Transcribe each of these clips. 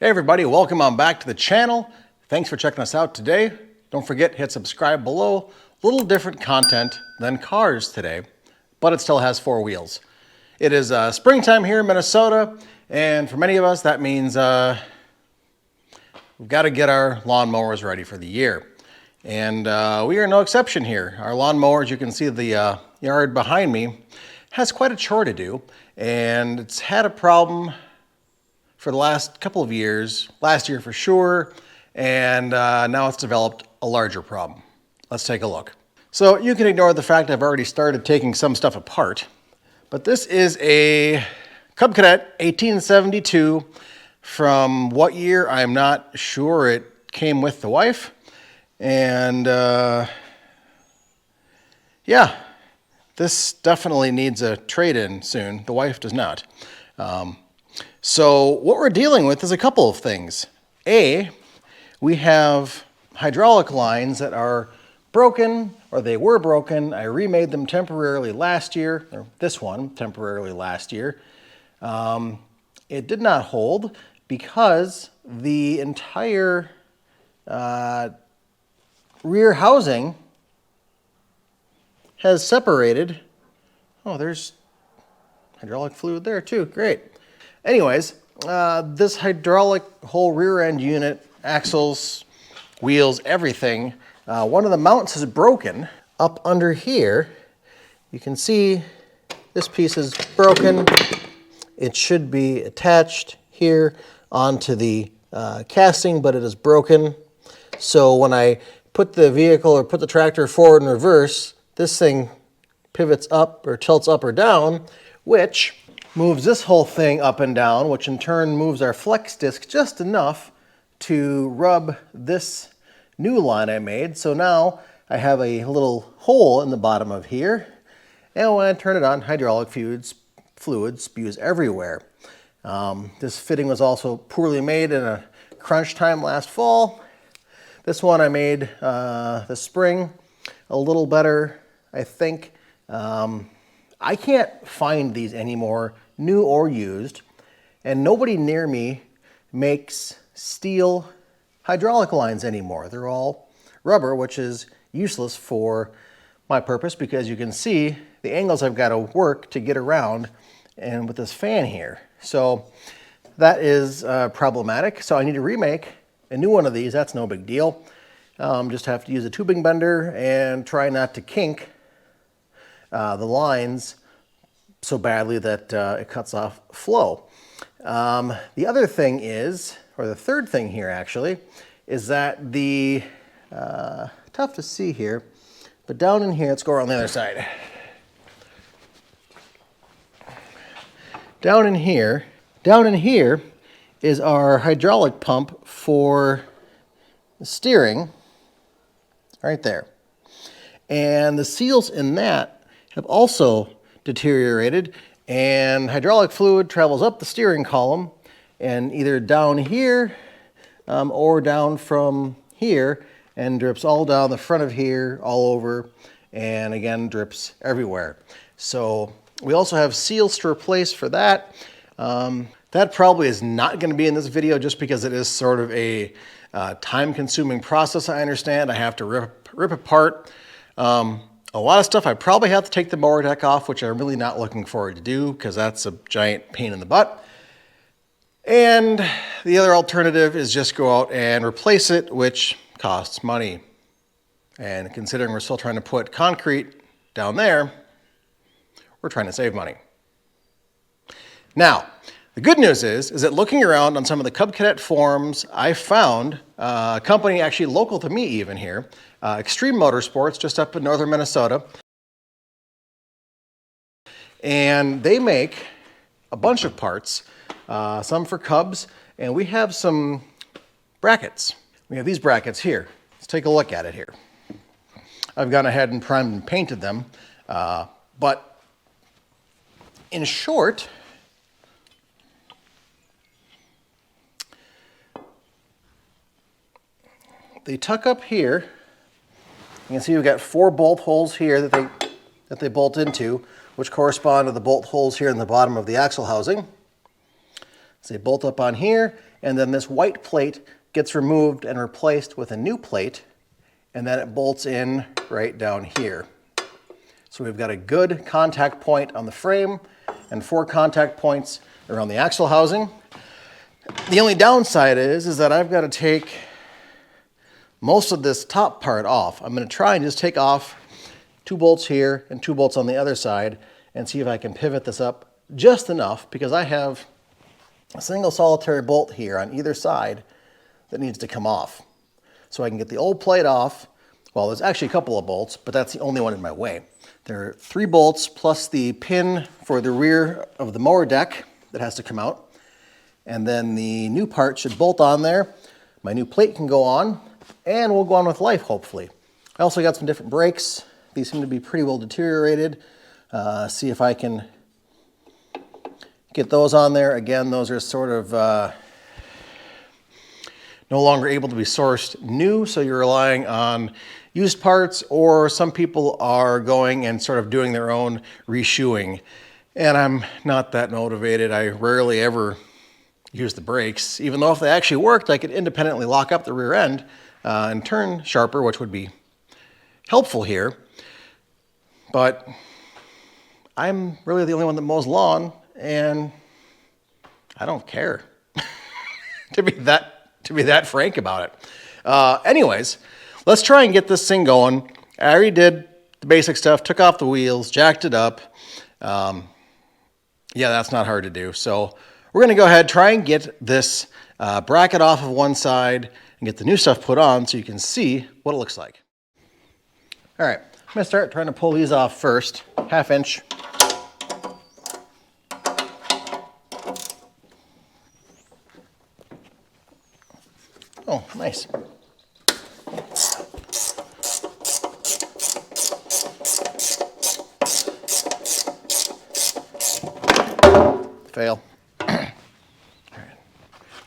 everybody, welcome on back to the channel. Thanks for checking us out today. Don't forget, hit subscribe below. A little different content than cars today, but it still has four wheels. It is springtime here in Minnesota, and for many of us that means we've got to get our lawnmowers ready for the year. And we are no exception here. Our lawnmowers, you can see the yard behind me, has quite a chore to do, and it's had a problem for the last couple of years, last year for sure, and now it's developed a larger problem. Let's take a look. So you can ignore the fact I've already started taking some stuff apart, but this is a Cub Cadet 1872 from what year, I'm not sure. It came with the wife, and yeah, this definitely needs a trade-in soon. The wife does not. So what we're dealing with is a couple of things. A, we have hydraulic lines that are broken, or they were broken. I remade them temporarily last year, or this one temporarily last year. It did not hold because the entire rear housing has separated. Oh, there's hydraulic fluid there too, great. Anyways, this hydraulic whole rear end unit, axles, wheels, everything, one of the mounts is broken. Up under here, you can see this piece is broken. It should be attached here onto the casting, but it is broken. So when I put the vehicle or put the tractor forward and reverse, this thing pivots up or tilts up or down, which moves this whole thing up and down, which in turn moves our flex disc just enough to rub this new line I made. So now I have a little hole in the bottom of here, and when I turn it on, hydraulic fluid spews everywhere. This fitting was also poorly made in a crunch time last fall. This one I made this spring, a little better, I think. I can't find these anymore, new or used, and nobody near me makes steel hydraulic lines anymore. They're all rubber, which is useless for my purpose because you can see the angles I've got to work to get around and with this fan here. So that is problematic. So I need to remake a new one of these. That's no big deal. Just have to use a tubing bender and try not to kink the lines so badly that it cuts off flow. The other thing is, or the third thing here actually, is that the, tough to see here, but down in here, let's go around the other side. Down in here is our hydraulic pump for the steering, right there. And the seals in that have also deteriorated, and hydraulic fluid travels up the steering column and either down here or down from here and drips all down the front of here, all over, and again drips everywhere. So we also have seals to replace for that. That probably is not going to be in this video just because it is sort of a time-consuming process, I understand. I have to rip apart a lot of stuff. I probably have to take the mower deck off, which I'm really not looking forward to do because that's a giant pain in the butt. And the other alternative is just go out and replace it, which costs money. And considering we're still trying to put concrete down there, we're trying to save money. Now, the good news is that looking around on some of the Cub Cadet forums, I found a company actually local to me even here, Extreme Motorsports, just up in northern Minnesota. And they make a bunch of parts, some for Cubs, and we have some brackets. We have these brackets here. Let's take a look at it here. I've gone ahead and primed and painted them, but in short, they tuck up here. You can see we've got 4 bolt holes here that they bolt into, which correspond to the bolt holes here in the bottom of the axle housing. So they bolt up on here, and then this white plate gets removed and replaced with a new plate, and then it bolts in right down here. So we've got a good contact point on the frame and 4 contact points around the axle housing. The only downside is that I've got to take most of this top part off. I'm going to try and just take off 2 bolts here and 2 bolts on the other side and see if I can pivot this up just enough, because I have a single solitary bolt here on either side that needs to come off. So I can get the old plate off. Well, there's actually a couple of bolts, but that's the only one in my way. There are 3 bolts plus the pin for the rear of the mower deck that has to come out. And then the new part should bolt on there. My new plate can go on, and we'll go on with life, hopefully. I also got some different brakes. These seem to be pretty well deteriorated. See if I can get those on there. Again, those are sort of no longer able to be sourced new, so you're relying on used parts, or some people are going and sort of doing their own reshoeing. And I'm not that motivated. I rarely ever use the brakes, even though if they actually worked, I could independently lock up the rear end and turn sharper, which would be helpful here. But I'm really the only one that mows lawn, and I don't care to be that frank about it. Anyways, let's try and get this thing going. I already did the basic stuff, took off the wheels, jacked it up. Yeah, that's not hard to do. So we're going to go ahead, try and get this bracket off of one side and get the new stuff put on so you can see what it looks like. All right, I'm going to start trying to pull these off first, 1/2 inch. Oh, nice. Fail. All right.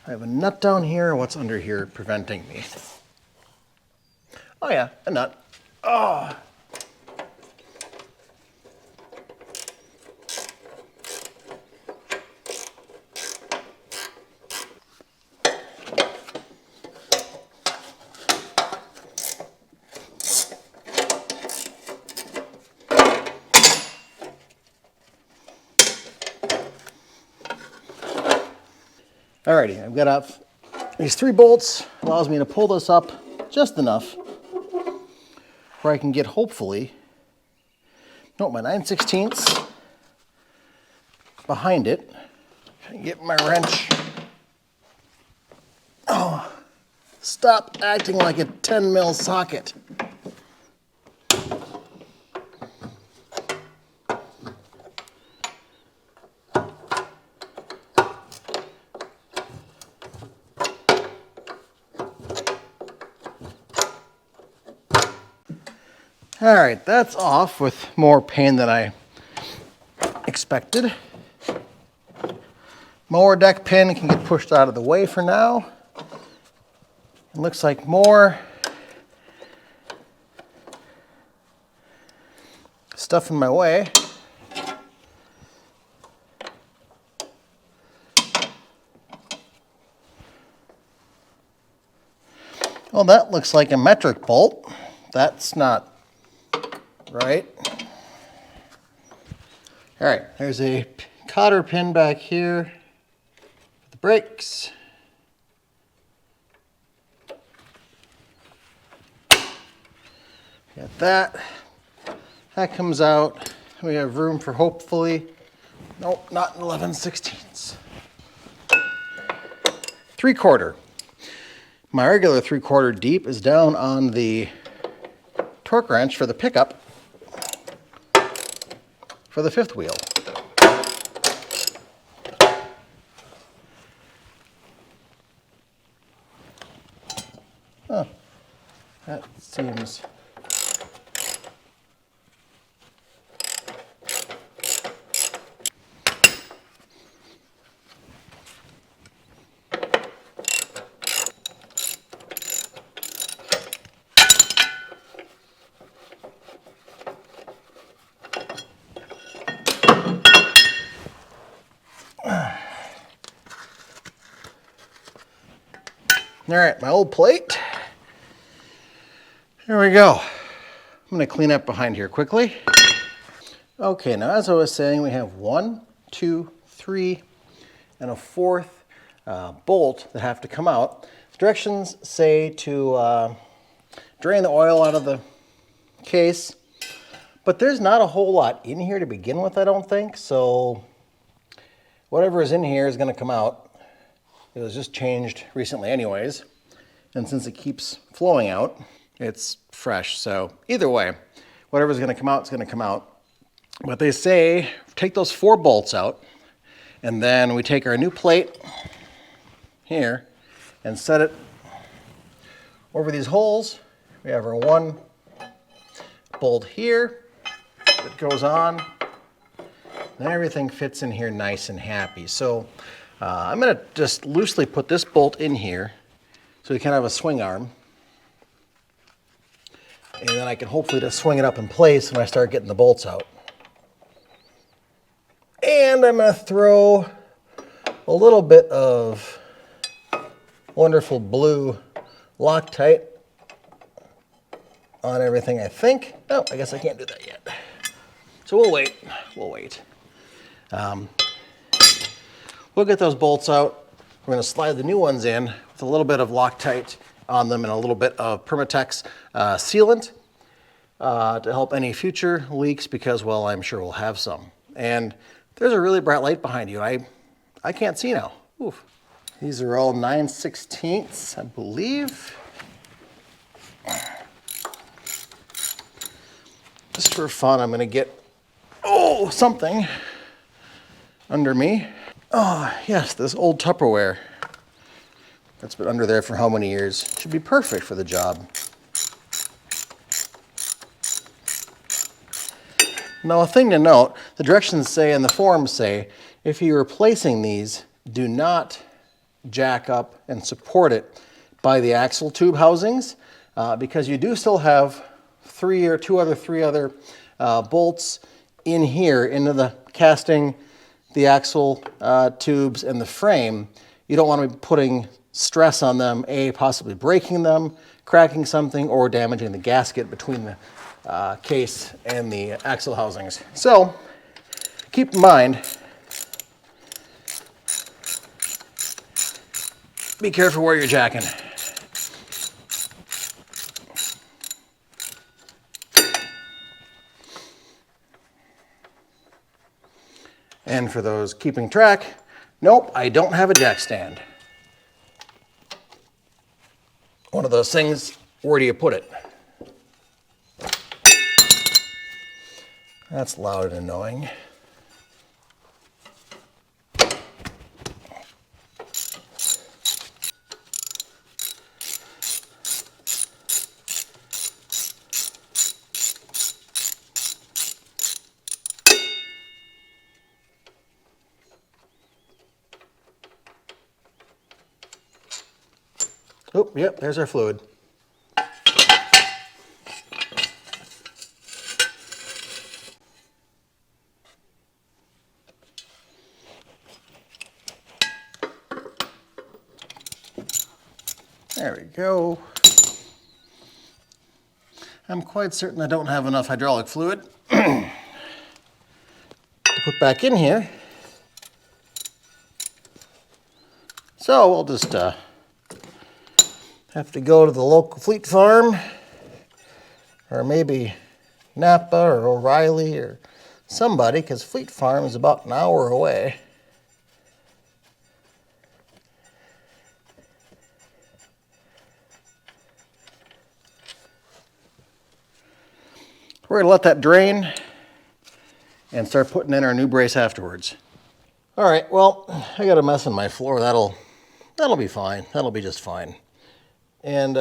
I have a nut down here. What's under here preventing me? Oh yeah, a nut. Oh. Alrighty, I've got up these 3 bolts, allows me to pull this up just enough where I can get, hopefully, my 9/16 behind it. Get my wrench. Oh, stop acting like a 10 mil socket. All right, that's off with more pain than I expected. Mower deck pin can get pushed out of the way for now. It looks like more stuff in my way. Well, that looks like a metric bolt. That's not right. All right, there's a cotter pin back here for the brakes. Got that. That comes out. We have room for, hopefully, nope, not 11/16. 3/4. My regular 3/4 deep is down on the torque wrench for the pickup for the 5th wheel. Oh, that seems... All right, my old plate. There we go. I'm going to clean up behind here quickly. Okay, now as I was saying, we have 1, 2, 3, and a fourth bolt that have to come out. The directions say to drain the oil out of the case, but there's not a whole lot in here to begin with, I don't think, so whatever is in here is going to come out. It was just changed recently anyways, and since it keeps flowing out, it's fresh. So either way, whatever's going to come out is going to come out. But they say take those 4 bolts out, and then we take our new plate here and set it over these holes. We have our 1 bolt here that goes on, and everything fits in here nice and happy. So I'm going to just loosely put this bolt in here so we can have a swing arm. And then I can hopefully just swing it up in place when I start getting the bolts out. And I'm going to throw a little bit of wonderful blue Loctite on everything, I think. Oh, I guess I can't do that yet. So we'll wait. We'll wait. We'll get those bolts out. We're going to slide the new ones in with a little bit of Loctite on them and a little bit of Permatex sealant to help any future leaks because, well, I'm sure we'll have some. And there's a really bright light behind you. I can't see now. Oof. These are all 9/16, I believe. Just for fun, I'm going to get, something under me. Oh, yes, this old Tupperware. That's been under there for how many years? Should be perfect for the job. Now, a thing to note, the directions say and the forms say, if you're replacing these, do not jack up and support it by the axle tube housings because you do still have 3 other bolts in here into the casting, the axle tubes, and the frame. You don't want to be putting stress on them, possibly breaking them, cracking something, or damaging the gasket between the case and the axle housings. So keep in mind, be careful where you're jacking. And for those keeping track, nope, I don't have a jack stand. One of those things, where do you put it? That's loud and annoying. Oh, yep, there's our fluid. There we go. I'm quite certain I don't have enough hydraulic fluid to put back in here. So we'll just have to go to the local fleet farm, or maybe Napa or O'Reilly or somebody, because Fleet Farm is about an hour away. We're going to let that drain and start putting in our new brace afterwards. All right, well, I got a mess on my floor. That'll be fine. That'll be just fine. And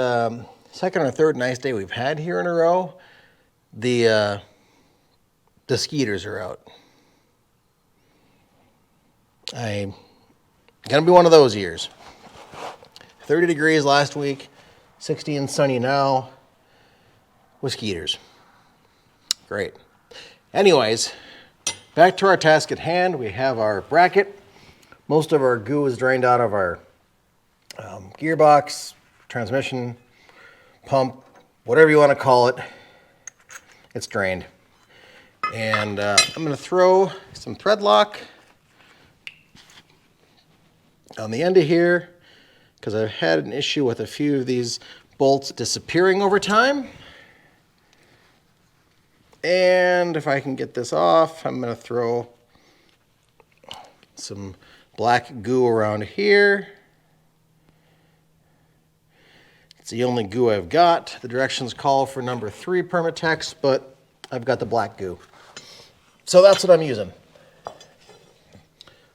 second or third nice day we've had here in a row, the skeeters are out. I'm gonna be one of those years. 30 degrees last week, 60 and sunny now, with skeeters. Great. Anyways, back to our task at hand. We have our bracket. Most of our goo is drained out of our gearbox, transmission, pump, whatever you want to call it, it's drained. And I'm going to throw some thread lock on the end of here because I've had an issue with a few of these bolts disappearing over time. And if I can get this off, I'm going to throw some black goo around here. It's the only goo I've got. The directions call for number 3 Permatex, but I've got the black goo. So that's what I'm using.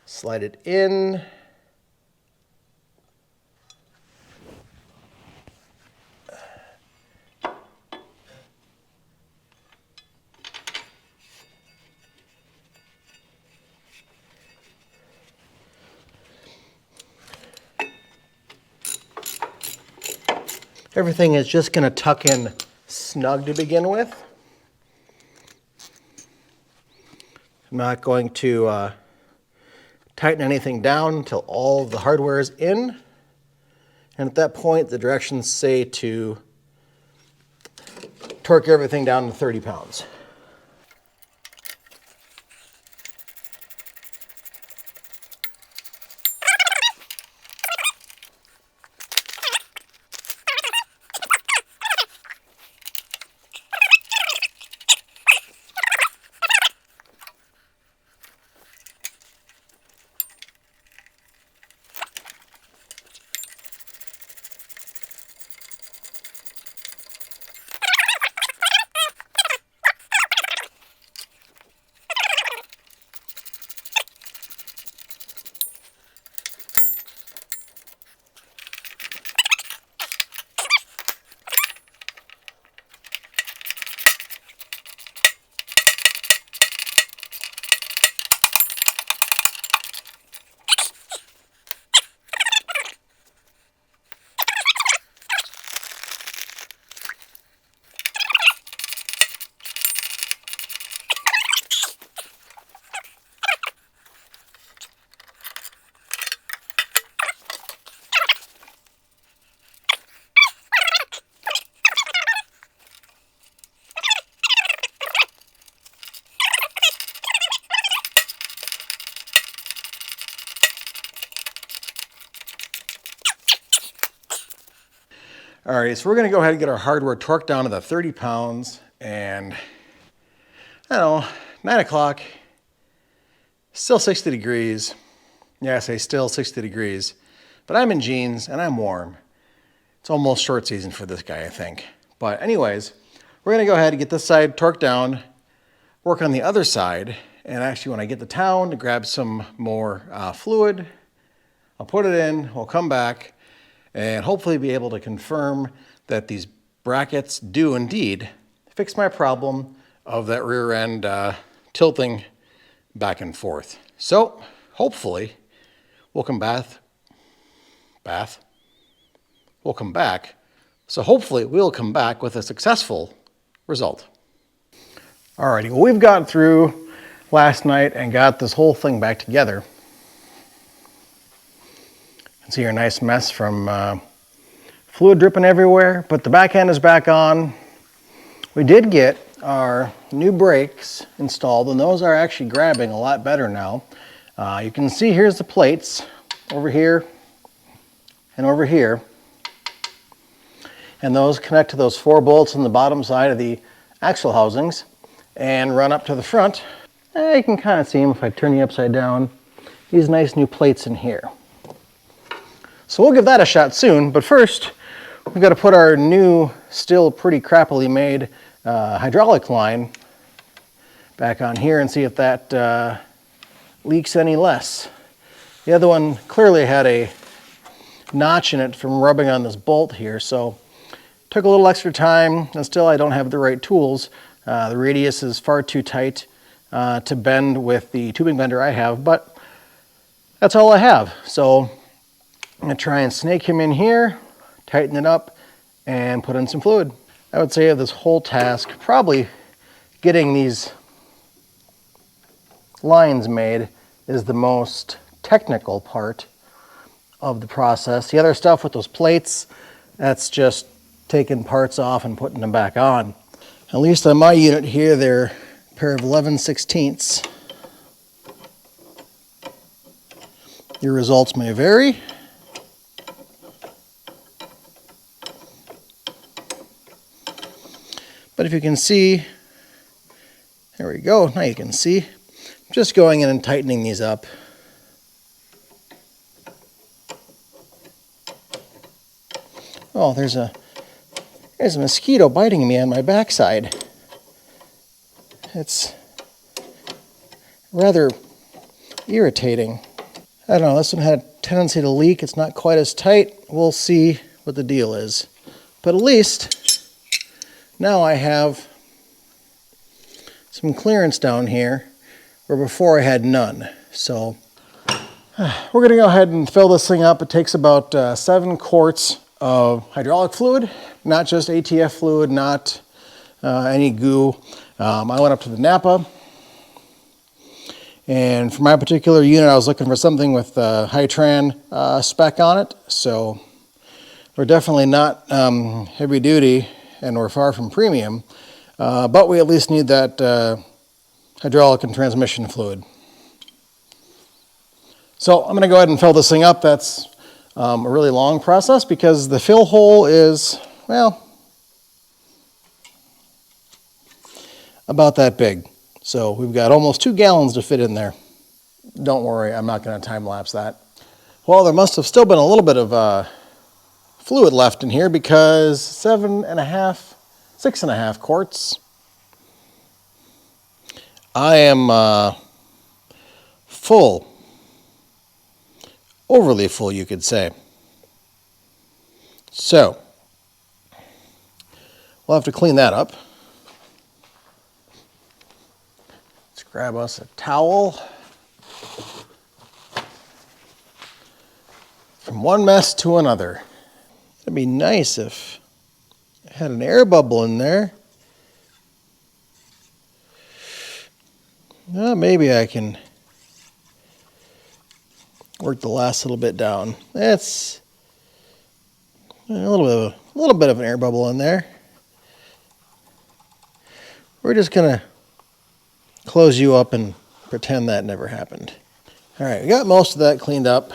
Slide it in. Everything is just going to tuck in snug to begin with. I'm not going to tighten anything down until all of the hardware is in. And at that point, the directions say to torque everything down to 30 pounds. All right, so we're gonna go ahead and get our hardware torqued down to the 30 pounds and I don't know, 9 o'clock, still 60 degrees. Yeah, I say still 60 degrees, but I'm in jeans and I'm warm. It's almost short season for this guy, I think. But anyways, we're gonna go ahead and get this side torqued down, work on the other side, and actually when I get to town to grab some more fluid, I'll put it in, we'll come back, and hopefully be able to confirm that these brackets do indeed fix my problem of that rear end tilting back and forth. So hopefully we'll come back. So hopefully we'll come back with a successful result. Alrighty, well, we've got through last night and got this whole thing back together. You can see our nice mess from fluid dripping everywhere, but the back end is back on. We did get our new brakes installed, and those are actually grabbing a lot better now. You can see here's the plates over here and over here, and those connect to those 4 bolts on the bottom side of the axle housings and run up to the front. You can kind of see them if I turn you upside down. These nice new plates in here. So we'll give that a shot soon, but first we've got to put our new, still pretty crappily made hydraulic line back on here and see if that leaks any less. The other one clearly had a notch in it from rubbing on this bolt here, so took a little extra time, and still I don't have the right tools. The radius is far too tight to bend with the tubing bender I have, but that's all I have. So I'm gonna try and snake him in here, tighten it up, and put in some fluid. I would say of this whole task, probably getting these lines made is the most technical part of the process. The other stuff with those plates, that's just taking parts off and putting them back on. At least on my unit here, they're a pair of 11/16. Your results may vary. But if you can see, there we go, now you can see. I'm just going in and tightening these up. Oh, there's a mosquito biting me on my backside. It's rather irritating. I don't know, this one had a tendency to leak. It's not quite as tight. We'll see what the deal is. But at least now I have some clearance down here where before I had none. So we're going to go ahead and fill this thing up. It takes about 7 quarts of hydraulic fluid, not just ATF fluid, not any goo. I went up to the Napa, and for my particular unit I was looking for something with high tran spec on it, so we're definitely not heavy duty and we're far from premium, but we at least need that hydraulic and transmission fluid. So I'm going to go ahead and fill this thing up. That's a really long process because the fill hole is, well, about that big. So we've got almost 2 gallons to fit in there. Don't worry, I'm not going to time lapse that. Well, there must have still been a little bit of fluid left in here because 6.5 quarts. I am full. Overly full, you could say. So, we'll have to clean that up. Let's grab us a towel. From one mess to another. It'd be nice if it had an air bubble in there. Well, maybe I can work the last little bit down. That's a little bit of an air bubble in there. We're just gonna close you up and pretend that never happened. All right, we got most of that cleaned up.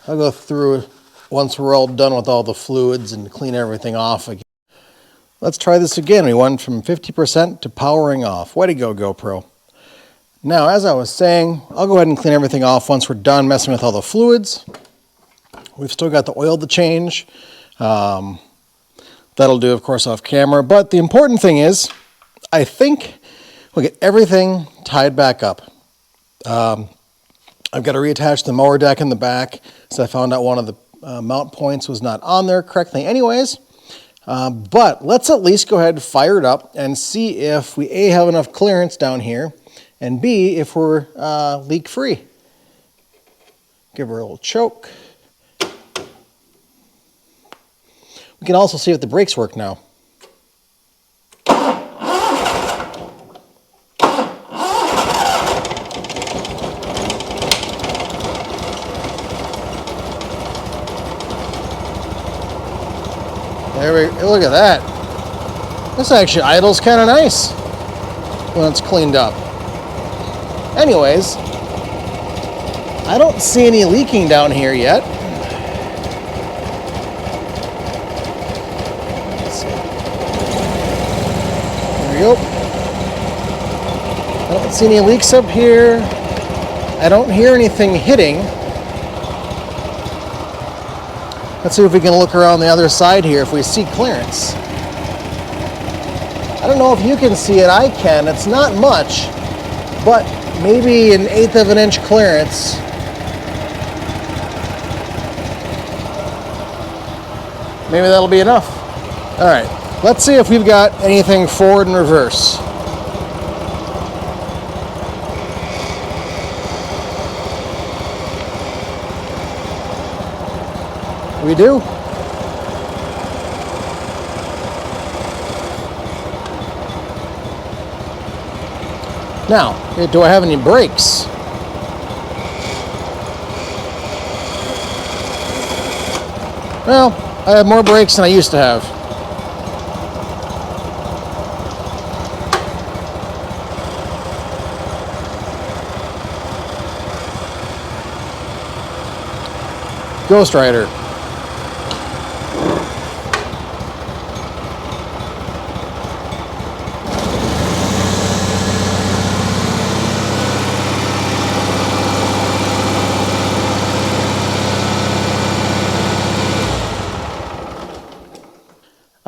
I'll go through once we're all done with all the fluids and clean everything off again. Let's try this again. We went from 50% to powering off. Way to go, GoPro. Now, as I was saying, I'll go ahead and clean everything off once we're done messing with all the fluids. We've still got the oil to change. That'll do, of course, off camera. But the important thing is, I think we'll get everything tied back up. I've got to reattach the mower deck in the back, so I found out one of the mount points was not on there correctly anyways. But let's at least go ahead and fire it up and see if we A, have enough clearance down here, and B, if we're leak-free. Give her a little choke. We can also see if the brakes work now. Look at that. This actually idles kind of nice when it's cleaned up. Anyways, I don't see any leaking down here yet. Let's see. There we go. I don't see any leaks up here. I don't hear anything hitting. Let's see if we can look around the other side here if we see clearance. I don't know if you can see it, I can. It's not much, but maybe an 1/8 of an inch clearance. Maybe that'll be enough. All right, let's see if we've got anything forward and reverse. We do. Now, do I have any brakes? Well, I have more brakes than I used to have. Ghost Rider.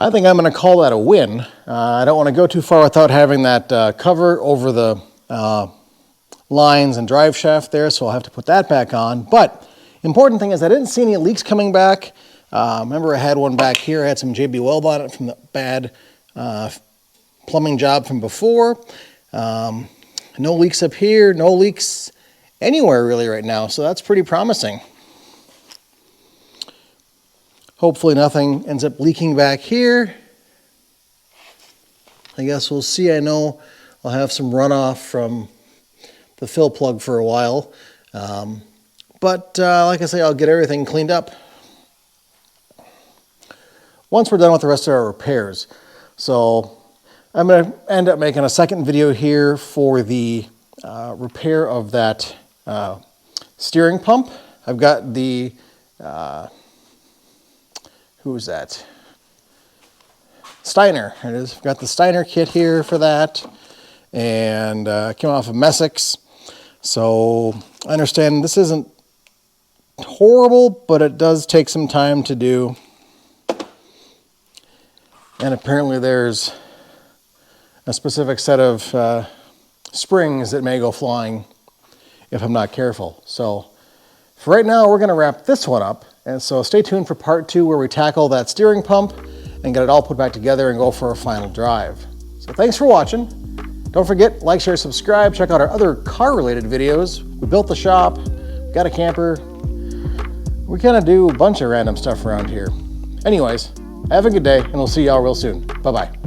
I think I'm going to call that a win. I don't want to go too far without having that cover over the lines and drive shaft there, so I'll have to put that back on. But important thing is I didn't see any leaks coming back. Remember I had one back here. I had some JB Weld on it from the bad plumbing job from before. No leaks up here, no leaks anywhere really right now, so that's pretty promising. Hopefully nothing ends up leaking back here. I guess we'll see. I know I'll have some runoff from the fill plug for a while. But like I say, I'll get everything cleaned up once we're done with the rest of our repairs. So I'm going to end up making a second video here for the repair of that steering pump. I've got the who's that? Steiner. It is. I've got the Steiner kit here for that, and came off of Messick's. So I understand this isn't horrible, but it does take some time to do. And apparently there's a specific set of springs that may go flying if I'm not careful. So for right now, we're going to wrap this one up. And so stay tuned for part 2 where we tackle that steering pump and get it all put back together and go for a final drive. So thanks for watching. Don't forget, like, share, subscribe. Check out our other car-related videos. We built the shop, we got a camper. We kind of do a bunch of random stuff around here. Anyways, have a good day, and we'll see y'all real soon. Bye-bye.